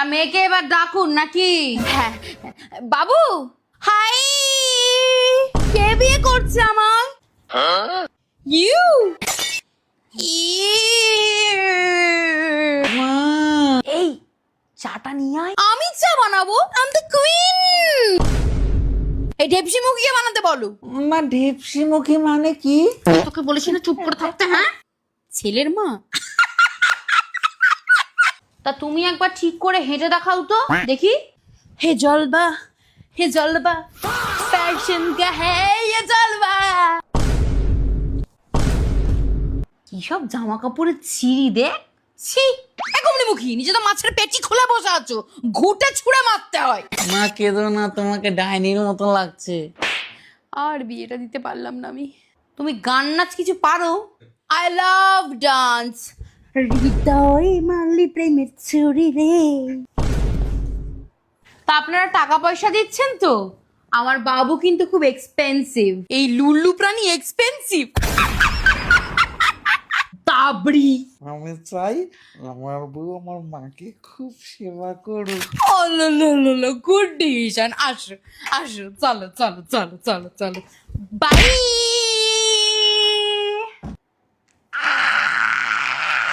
তা মেয়েকে এবার ডাকুন নাকি? হ্যাঁ বাবু। হাই, কে বিয়ে করছে আমার? ইউ এই চাটা নিয়ে আয়। আমি চা বানাবো? I am the queen. এই ঢেপসি মুখিয়ে বানাতে বলো। মা ঢেপসি মুখী মানে কি? তোকে বলেছি না চুপ করে থাকতে। হ্যাঁ, ছেলের মা। তা তুমি একবার ঠিক করে হেঁটে দেখাও তো দেখি। হে জলবা, হে জলবা, ফ্যাশন কা হে ये জলবা। কি সব জামা কাপড়ের ছিঁড়ি দেখ। ছি, একমনি মুখী, নিজে তো মাছের পেটি খুলে বসে আছো, ঘুটে ছুঁড়ে মারতে হয়। মা কেঁদো না, তোমাকে ডাইনির মতো লাগছে। আর বিয়েটা দিতে পারলাম না আমি। তুমি গান নাচ কিছু পারো? I love dance. হৃদয় মালি প্রেমের ছুরি রে। তা আপনারা টাকা পয়সা দিচ্ছেন তো? আমার বাবু কিন্তু খুব এক্সপেন্সিভ। এই লুল্লু প্রাণী এক্সপেন্সিভ। তাবড়ি। আমি চাই আমার বউ আমার মাকে খুব সেবা করুক। Good decision. আসো আসো, চলো চলো চলো চলো চলো, বাই।